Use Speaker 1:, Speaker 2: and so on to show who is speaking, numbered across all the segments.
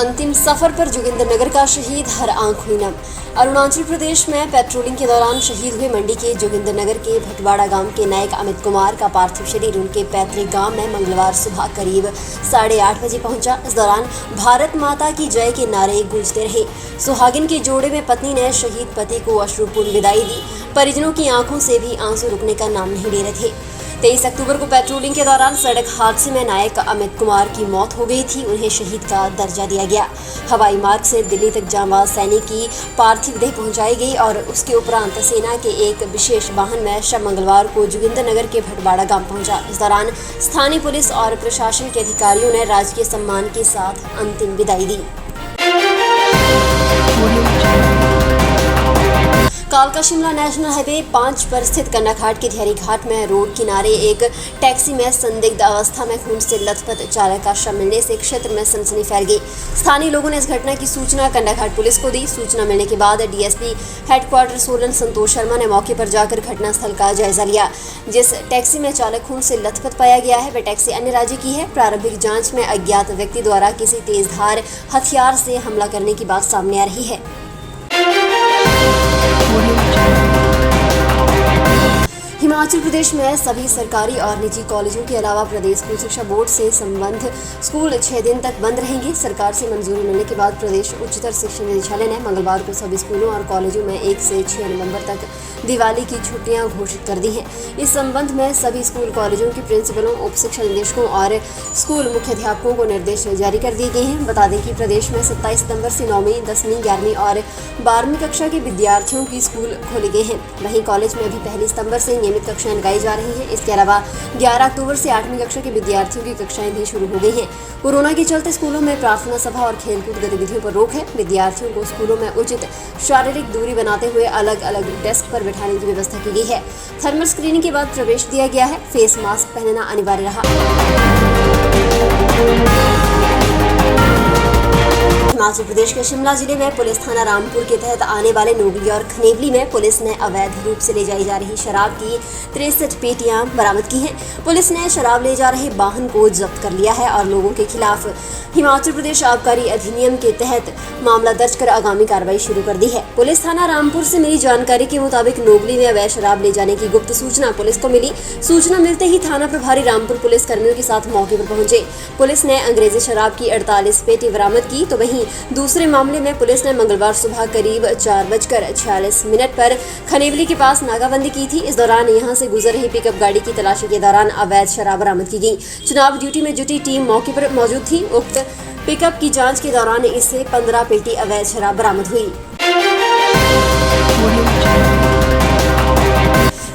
Speaker 1: अंतिम सफर पर जोगिंद्रनगर का शहीद, हर आंख हुई नम। अरुणाचल प्रदेश में पेट्रोलिंग के दौरान शहीद हुए मंडी के जोगिंद्रनगर के भटवाड़ा गांव के नायक अमित कुमार का पार्थिव शरीर उनके पैतृक गांव में मंगलवार सुबह करीब 8:30 बजे पहुंचा। इस दौरान भारत माता की जय के नारे गूंजते रहे। सुहागिन के जोड़े में पत्नी ने शहीद पति को अश्रुपूर्ण विदाई दी। परिजनों की आंखों से भी आंसू रुकने का नाम नहीं ले रहे थे। 23 अक्टूबर को पेट्रोलिंग के दौरान सड़क हादसे में नायक अमित कुमार की मौत हो गई थी। उन्हें शहीद का दर्जा दिया गया। हवाई मार्ग से दिल्ली तक जांबाज सैनिक की पार्थिव देह पहुंचाई गई और उसके उपरांत सेना के एक विशेष वाहन में शव मंगलवार को जोगिंद्रनगर के भटवाड़ा गांव पहुंचा। इस दौरान स्थानीय पुलिस और प्रशासन के अधिकारियों ने राजकीय सम्मान के साथ अंतिम विदाई दी। कालका शिमला नेशनल हाईवे 5 पर स्थित कंडाघाट के धियारी घाट में रोड किनारे एक टैक्सी में संदिग्ध अवस्था में खून से लथपथ चालक का शव मिलने से क्षेत्र में सनसनी फैल गई। स्थानीय लोगों ने इस घटना की सूचना कंडाघाट पुलिस को दी। सूचना मिलने के बाद डीएसपी हेडक्वार्टर सोलन संतोष शर्मा ने मौके पर जाकर घटनास्थल का जायजा लिया। जिस टैक्सी में चालक खून से लथपथ पाया गया है वह टैक्सी अन्य राज्य की है। प्रारंभिक जाँच में अज्ञात व्यक्ति द्वारा किसी तेजधार हथियार से हमला करने की बात सामने आ रही है। हिमाचल प्रदेश में सभी सरकारी और निजी कॉलेजों के अलावा प्रदेश स्कूल शिक्षा बोर्ड से संबद्ध स्कूल 6 दिन तक बंद रहेंगे। सरकार से मंजूरी मिलने के बाद प्रदेश उच्चतर शिक्षा निदेशालय ने मंगलवार को सभी स्कूलों और कॉलेजों में 1 से 6 नवंबर तक दिवाली की छुट्टियां घोषित कर दी हैं। इस संबंध में सभी स्कूल कॉलेजों के प्रिंसिपलों, उप शिक्षा निदेशकों और स्कूल मुख्याध्यापकों को निर्देश जारी कर दिए गए हैं। बता दें कि प्रदेश में 27 सितंबर से 9वीं, 10वीं, 11वीं और 12वीं कक्षा के विद्यार्थियों की स्कूल खोले गए हैं। वहीं कॉलेज में भी 1 सितंबर से नियमित कक्षाएं लगाई जा रही हैं। इसके अलावा 11 अक्टूबर से 8वीं कक्षा के विद्यार्थियों की कक्षाएं भी शुरू हो गई हैं। कोरोना के चलते स्कूलों में प्रार्थना सभा और खेलकूद गतिविधियों पर रोक है। विद्यार्थियों को स्कूलों में उचित शारीरिक दूरी बनाते हुए अलग अलग डेस्क पर बैठाने की व्यवस्था की गई है। थर्मल स्क्रीनिंग के बाद प्रवेश दिया गया है। फेस मास्क पहनना अनिवार्य रहा। हिमाचल प्रदेश के शिमला जिले में पुलिस थाना रामपुर के तहत आने वाले नोगली और खनेवली में पुलिस ने अवैध रूप से ले जाई जा रही शराब की 63 पेटियां बरामद की हैं। पुलिस ने शराब ले जा रहे वाहन को जब्त कर लिया है और लोगों के खिलाफ हिमाचल प्रदेश आबकारी अधिनियम के तहत मामला दर्ज कर आगामी कार्रवाई शुरू कर दी है। पुलिस थाना रामपुर से मिली जानकारी के मुताबिक नोगली में अवैध शराब ले जाने की गुप्त सूचना पुलिस को मिली। सूचना मिलते ही थाना प्रभारी रामपुर पुलिस कर्मियों के साथ मौके पर पहुंचे। पुलिस ने अंग्रेजी शराब की 48 पेटी बरामद की। तो वहीं दूसरे मामले में पुलिस ने मंगलवार सुबह करीब 4:46 पर खनेवली के पास नाकाबंदी की थी। इस दौरान यहां से गुजर रही पिकअप गाड़ी की तलाशी के दौरान अवैध शराब बरामद की गई। चुनाव ड्यूटी में जुटी टीम मौके पर मौजूद थी। उक्त पिकअप की जांच के दौरान इससे 15 पेटी अवैध शराब बरामद हुई।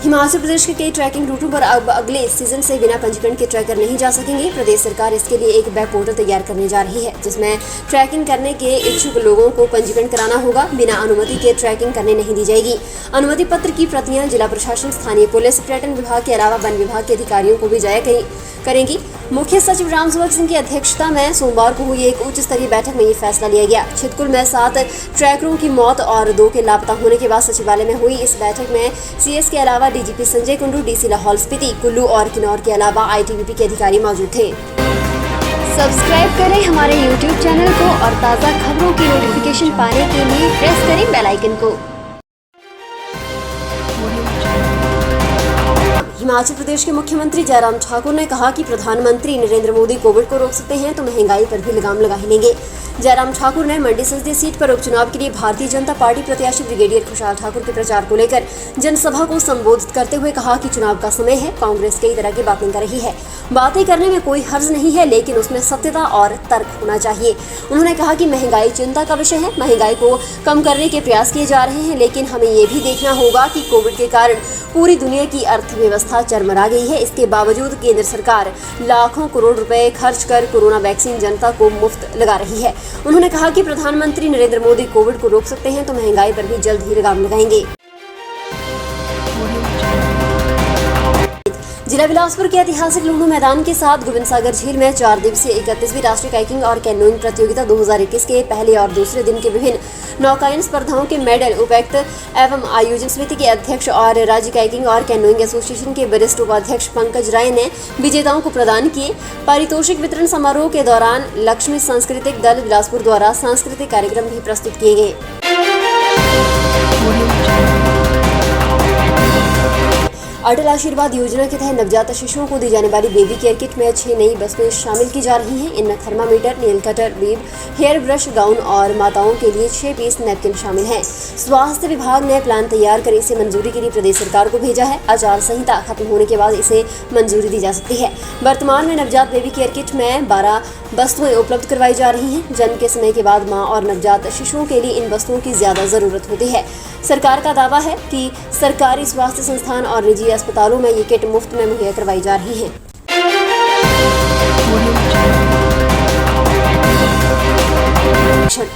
Speaker 1: हिमाचल प्रदेश के कई ट्रैकिंग रूटों पर अब अगले सीजन से बिना पंजीकरण के ट्रैकर नहीं जा सकेंगे। प्रदेश सरकार इसके लिए एक वेब पोर्टल तैयार करने जा रही है जिसमें ट्रैकिंग करने के इच्छुक लोगों को पंजीकरण कराना होगा। बिना अनुमति के ट्रैकिंग करने नहीं दी जाएगी। अनुमति पत्र की प्रतियां जिला प्रशासन, स्थानीय पुलिस, पर्यटन विभाग के अलावा वन विभाग के अधिकारियों को भी जारी करेंगी। मुख्य सचिव रामसेवक सिंह की अध्यक्षता में सोमवार को हुई एक उच्च स्तरीय बैठक में ये फैसला लिया गया। छितकुल में 7 ट्रैकरों की मौत और 2 के लापता होने के बाद सचिवालय में हुई इस बैठक में सीएस के अलावा डीजीपी संजय कुंडू, डीसी लाहौल स्पीति, कुल्लू और किन्नौर के अलावा आईटीबीपी के अधिकारी मौजूद थे। सब्सक्राइब करें हमारे YouTube चैनल को और ताज़ा खबरों की नोटिफिकेशन पाने के लिए प्रेस करें बेल आइकन को। हिमाचल प्रदेश के मुख्यमंत्री जयराम ठाकुर ने कहा कि प्रधानमंत्री नरेंद्र मोदी कोविड को रोक सकते हैं तो महंगाई पर भी लगाम लगा ही लेंगे। जयराम ठाकुर ने मंडी संसदीय सीट पर उपचुनाव के लिए भारतीय जनता पार्टी प्रत्याशी ब्रिगेडियर खुशहाल ठाकुर के प्रचार को लेकर जनसभा को संबोधित करते हुए कहा कि चुनाव का समय है। कांग्रेस कई तरह की बातें कर रही है। बातें करने में कोई हर्ज नहीं है, लेकिन उसमें सत्यता और तर्क होना चाहिए। उन्होंने कहा कि महंगाई चिंता का विषय है। महंगाई को कम करने के प्रयास किए जा रहे हैं, लेकिन हमें ये भी देखना होगा कि कोविड के कारण पूरी दुनिया की अर्थव्यवस्था चरमरा गई है। इसके बावजूद केंद्र सरकार लाखों करोड़ रुपए खर्च कर कोरोना वैक्सीन जनता को मुफ्त लगा रही है। उन्होंने कहा कि प्रधानमंत्री नरेंद्र मोदी कोविड को रोक सकते हैं तो महंगाई पर भी जल्द ही लगाम लगाएंगे। जिला बिलासपुर के ऐतिहासिक लुंडू मैदान के साथ गोविंद सागर झील में 4 दिवसीय 31वीं राष्ट्रीय काइकिंग और कैनोइंग प्रतियोगिता 2021 के पहले और दूसरे दिन के विभिन्न नौकायन स्पर्धाओं के मेडल उपायुक्त एवं आयोजन समिति के अध्यक्ष और राज्य काइकिंग और कैनोइंग एसोसिएशन के वरिष्ठ उपाध्यक्ष पंकज राय ने विजेताओं को प्रदान किए। पारितोषिक वितरण समारोह के दौरान लक्ष्मी सांस्कृतिक दल बिलासपुर द्वारा सांस्कृतिक कार्यक्रम भी प्रस्तुत किए गए। अटल आशीर्वाद योजना के तहत नवजात शिशुओं को दी जाने वाली बेबी केयर किट में 6 नई वस्तुएं शामिल की जा रही हैं। इनमें थर्मामीटर, नेल कटर, बीब, हेयर ब्रश, गाउन और माताओं के लिए 6 पीस नैपकिन शामिल हैं। स्वास्थ्य विभाग ने प्लान तैयार कर इसे मंजूरी के लिए प्रदेश सरकार को भेजा है। आचार संहिता खत्म होने के बाद इसे मंजूरी दी जा सकती है। वर्तमान में नवजात बेबी केयर किट में 12 वस्तुएं उपलब्ध करवाई जा रही हैं। जन्म के समय के बाद मां और नवजात शिशुओं के लिए इन वस्तुओं की ज्यादा जरूरत होती है। सरकार का दावा है कि सरकारी स्वास्थ्य संस्थान और निजी अस्पतालों में ये किट मुफ्त में मुहैया करवाई जा रही है।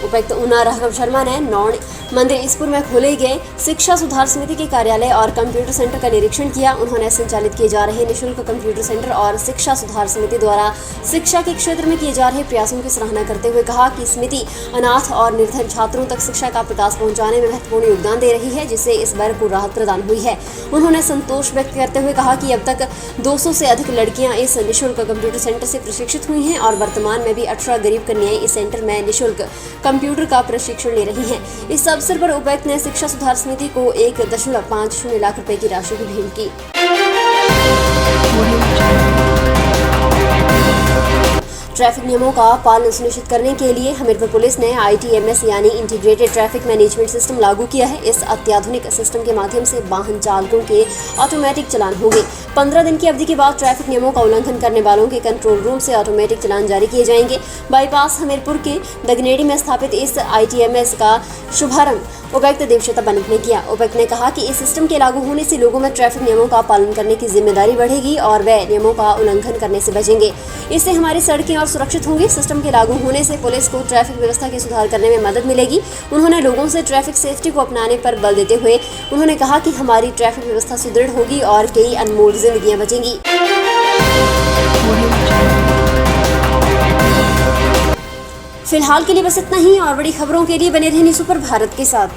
Speaker 1: उपायुक्त ऊना राघव शर्मा ने नौड़ मंदिर ईसपुर में खोले गए शिक्षा सुधार समिति के कार्यालय और कंप्यूटर सेंटर का निरीक्षण किया। उन्होंने संचालित किए जा रहे निःशुल्क कंप्यूटर सेंटर और शिक्षा सुधार समिति द्वारा शिक्षा के क्षेत्र में किए जा रहे प्रयासों की सराहना करते हुए कहा कि समिति अनाथ और निर्धन छात्रों तक शिक्षा का प्रकाश पहुंचाने में महत्वपूर्ण योगदान दे रही है, जिससे इस वर्ग को राहत प्रदान हुई है। उन्होंने संतोष व्यक्त करते हुए कहा कि अब तक 200 से अधिक लड़कियां इस निःशुल्क कंप्यूटर सेंटर से प्रशिक्षित हुई हैं और वर्तमान में भी 18 गरीब कन्याएं इस सेंटर में निःशुल्क कंप्यूटर का प्रशिक्षण ले रही हैं। इस अवसर पर उपायुक्त ने शिक्षा सुधार समिति को 1.50 लाख रुपए की राशि भी भेंट की। ट्रैफिक नियमों का पालन सुनिश्चित करने के लिए हमीरपुर पुलिस ने ITMS यानी इंटीग्रेटेड ट्रैफिक मैनेजमेंट सिस्टम लागू किया है। इस अत्याधुनिक सिस्टम के माध्यम से वाहन चालकों के ऑटोमेटिक चालान होंगे। 15 दिन की अवधि के बाद ट्रैफिक नियमों का उल्लंघन करने वालों के कंट्रोल रूम से ऑटोमेटिक चालान जारी किए जाएंगे। बाईपास हमीरपुर के दगनेड़ी में स्थापित इस ITMS का शुभारंभ उपायुक्त देवशता बनिक ने किया। उपायुक्त ने कहा कि इस सिस्टम के लागू होने से लोगों में ट्रैफिक नियमों का पालन करने की जिम्मेदारी बढ़ेगी और वे नियमों का उल्लंघन करने से बचेंगे। इससे हमारी सड़कें और सुरक्षित होंगी। सिस्टम के लागू होने से पुलिस को ट्रैफिक व्यवस्था के सुधार करने में मदद मिलेगी। उन्होंने लोगों से ट्रैफिक सेफ्टी को अपनाने पर बल देते हुए उन्होंने कहा कि हमारी ट्रैफिक व्यवस्था सुदृढ़ होगी और कई अनमोल जिंदगियां बचेंगी। फिलहाल के लिए बस इतना ही और बड़ी खबरों के लिए बने रहने सुपर भारत के साथ।